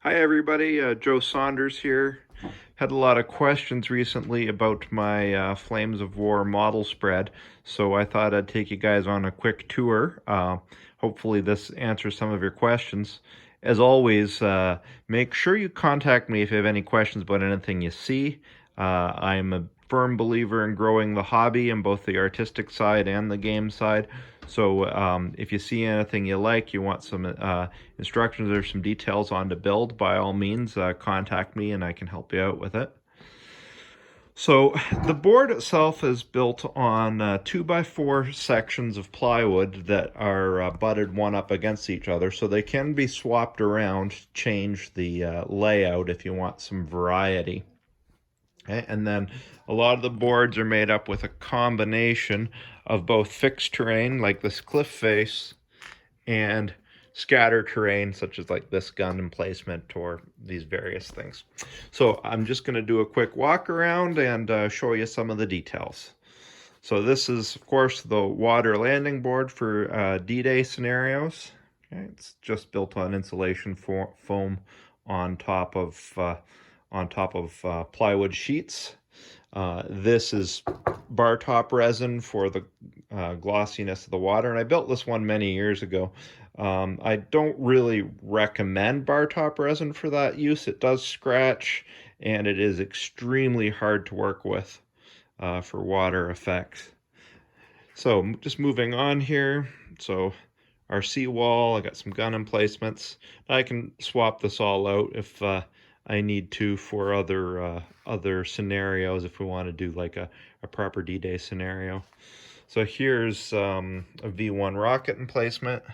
Hi everybody, Joe Saunders here. Had a lot of questions recently about my Flames of War model spread, so I thought I'd take you guys on a quick tour. Hopefully this answers some of your questions. As always, make sure you contact me if you have any questions about anything you see. I'm a firm believer in growing the hobby in both the artistic side and the game side. So if you see anything you like, you want some instructions or some details on to build, by all means, contact me and I can help you out with it. So the board itself is built on 2x4 sections of plywood that are butted one up against each other, so they can be swapped around to change the layout if you want some variety. Okay? And then a lot of the boards are made up with a combination of both fixed terrain, like this cliff face, and scattered terrain, such as like this gun emplacement or these various things. So I'm just going to do a quick walk around and show you some of the details. So this is, of course, the water landing board for D-Day scenarios. Okay, it's just built on insulation foam on top of plywood sheets. This is bar top resin for the glossiness of the water, and I built this one many years ago. I don't really recommend bar top resin for that use. It does scratch, and it is extremely hard to work with for water effects. So just moving on here. So our seawall, I got some gun emplacements. I can swap this all out if I need to for other scenarios, if we want to do like a proper D-Day scenario. So here's a V1 rocket emplacement.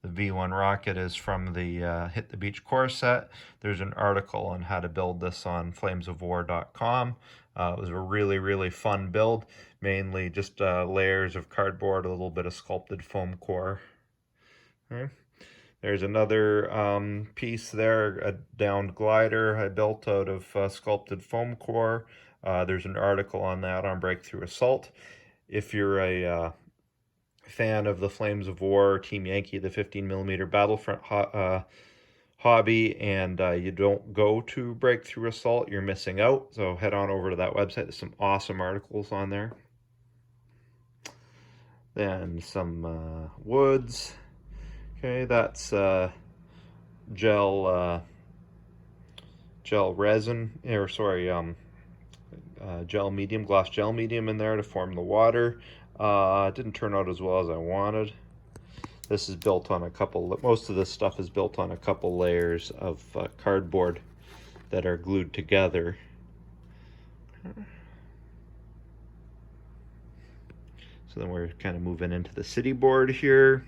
The V1 rocket is from the Hit the Beach core set. There's an article on how to build this on flamesofwar.com. It was a really fun build, mainly just layers of cardboard, a little bit of sculpted foam core. Okay. There's another piece there, a downed glider I built out of sculpted foam core. There's an article on that on Breakthrough Assault. If you're a fan of the Flames of War, Team Yankee, the 15mm Battlefront hobby, and you don't go to Breakthrough Assault, you're missing out. So head on over to that website. There's some awesome articles on there. Then some woods. Okay, that's gel resin, or sorry, gel medium, gloss gel medium in there to form the water. It didn't turn out as well as I wanted. This is built on most of this stuff is built on a couple layers of cardboard that are glued together. So then we're kind of moving into the city board here.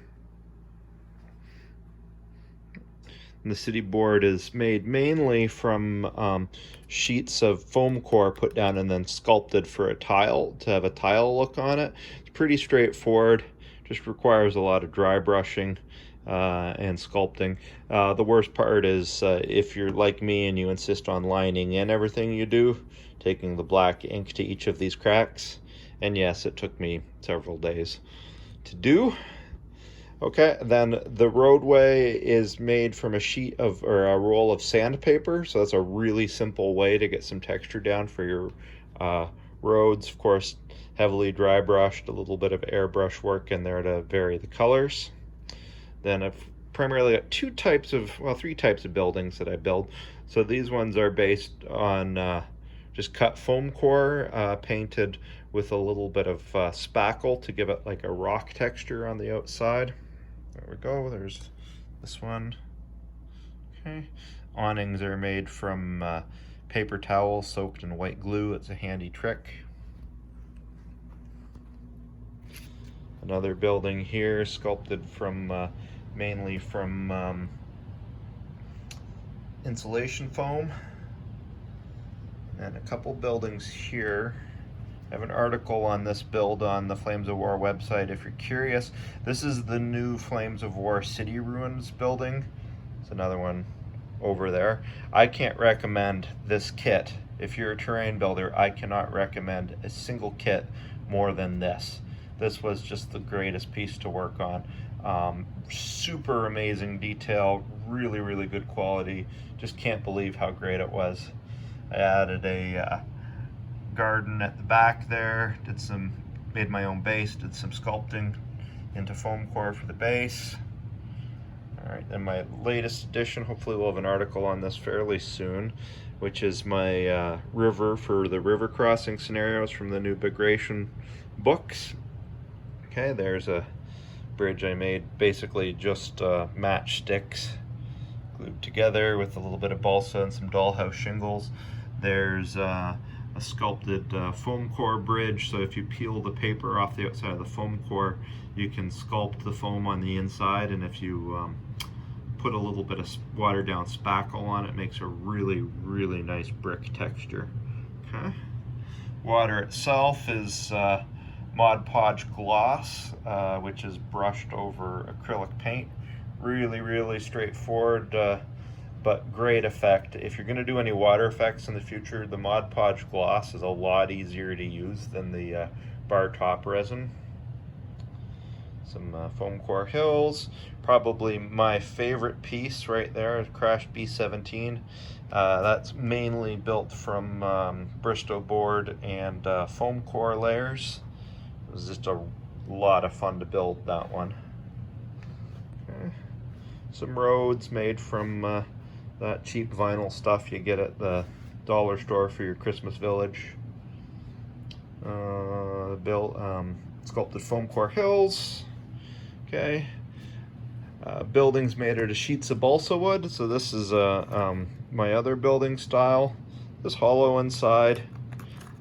And the city board is made mainly from sheets of foam core put down and then sculpted for a tile, to have a tile look on it. It's pretty straightforward, just requires a lot of dry brushing and sculpting. The worst part is if you're like me and you insist on lining in everything you do, taking the black ink to each of these cracks. And yes, it took me several days to do. Okay, then the roadway is made from a sheet of, or a roll of sandpaper, so that's a really simple way to get some texture down for your roads. Of course, heavily dry brushed, a little bit of airbrush work in there to vary the colors. Then I've primarily got three types of buildings that I build. So these ones are based on just cut foam core, painted with a little bit of spackle to give it like a rock texture on the outside. There we go, there's this one. Okay. Awnings are made from paper towels soaked in white glue. It's a handy trick. Another building here, sculpted from mainly from insulation foam. And a couple buildings here. I have an article on this build on the Flames of War website if you're curious. This is the new Flames of War City Ruins building. It's another one over there. I can't recommend this kit. If you're a terrain builder, I cannot recommend a single kit more than this. This was just the greatest piece to work on. Super amazing detail, really, really good quality. Just can't believe how great it was. I added a garden at the back there, made my own base, did some sculpting into foam core for the base. All right, then my latest addition, hopefully we'll have an article on this fairly soon, which is my river for the river crossing scenarios from the new Migration books. Okay, there's a bridge I made, basically just matchsticks glued together with a little bit of balsa and some dollhouse shingles. There's a sculpted foam core bridge, so if you peel the paper off the outside of the foam core, you can sculpt the foam on the inside, and if you put a little bit of watered down spackle on it, makes a really, really nice brick texture. Okay. Water itself is Mod Podge gloss, which is brushed over acrylic paint. Really, really straightforward, but great effect. If you're going to do any water effects in the future, the Mod Podge gloss is a lot easier to use than the bar top resin. Some foam core hills. Probably my favorite piece right there is Crash B17. That's mainly built from Bristow board and foam core layers. It was just a lot of fun to build that one. Okay. Some roads made from that cheap vinyl stuff you get at the dollar store for your Christmas village. Sculpted foam core hills. Okay. Buildings made out of sheets of balsa wood. So this is my other building style. This hollow inside.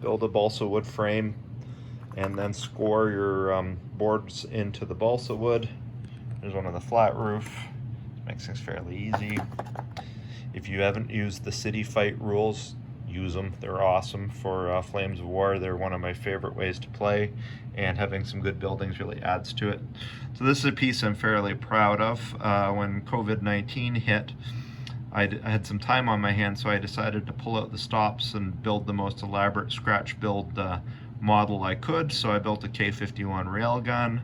Build a balsa wood frame and then score your boards into the balsa wood. There's one on the flat roof. Makes things fairly easy. If you haven't used the city fight rules, use them. They're awesome for Flames of War. They're one of my favorite ways to play, and having some good buildings really adds to it. So this is a piece I'm fairly proud of. When COVID-19 hit, I had some time on my hands, so I decided to pull out the stops and build the most elaborate scratch build model I could. So I built a K-51 railgun.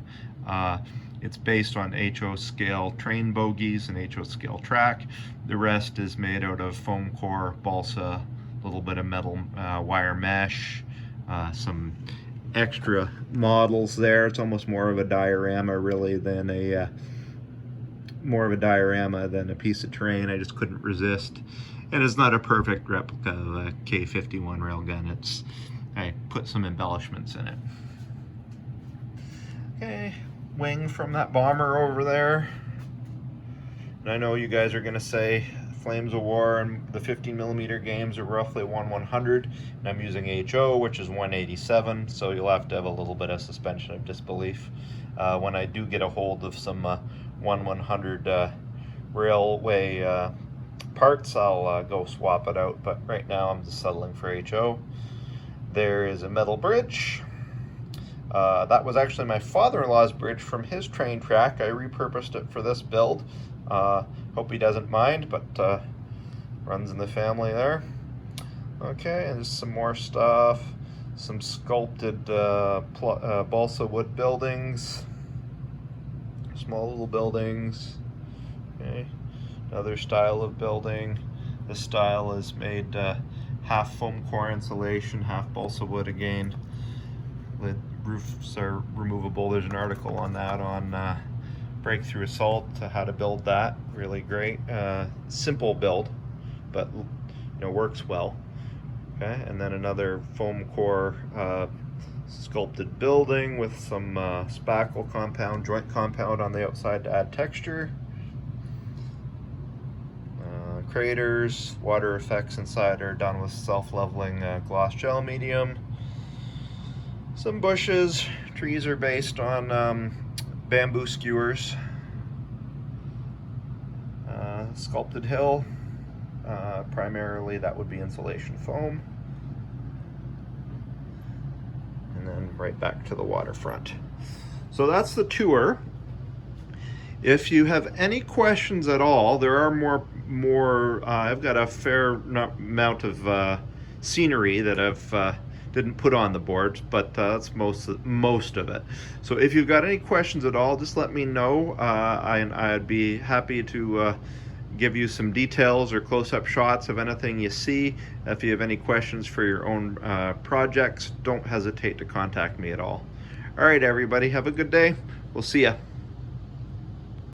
It's based on HO scale train bogies and HO scale track. The rest is made out of foam core, balsa, a little bit of metal wire mesh, some extra models there. It's almost more of a diorama really than a piece of terrain. I just couldn't resist. And it's not a perfect replica of a K-51 railgun. I put some embellishments in it. Okay, wing from that bomber over there. And I know you guys are gonna say Flames of War and the 15mm games are roughly 1/100, and I'm using HO, which is 1/87, so you'll have to have a little bit of suspension of disbelief. When I do get a hold of some 1/100 railway parts, I'll go swap it out, but right now I'm just settling for HO. There is a metal bridge. That was actually my father-in-law's bridge from his train track. I repurposed it for this build. Hope he doesn't mind, but runs in the family there. Okay, and just some more stuff. Some sculpted balsa wood buildings. Small little buildings. Okay, another style of building. This style is made half foam core insulation, half balsa wood again. The roofs are removable. There's an article on that on Breakthrough Assault, how to build that. Really great. Simple build, but works well. Okay, and then another foam core sculpted building with some spackle compound, joint compound on the outside to add texture. Craters, water effects inside are done with self-leveling gloss gel medium. Some bushes, trees are based on bamboo skewers. Sculpted hill, primarily that would be insulation foam. And then right back to the waterfront. So that's the tour. If you have any questions at all, there are more. I've got a fair amount of scenery that I've didn't put on the board, but that's most of it. So if you've got any questions at all, just let me know. I'd be happy to give you some details or close-up shots of anything you see. If you have any questions for your own projects, don't hesitate to contact me at all. All right, everybody, have a good day. We'll see ya.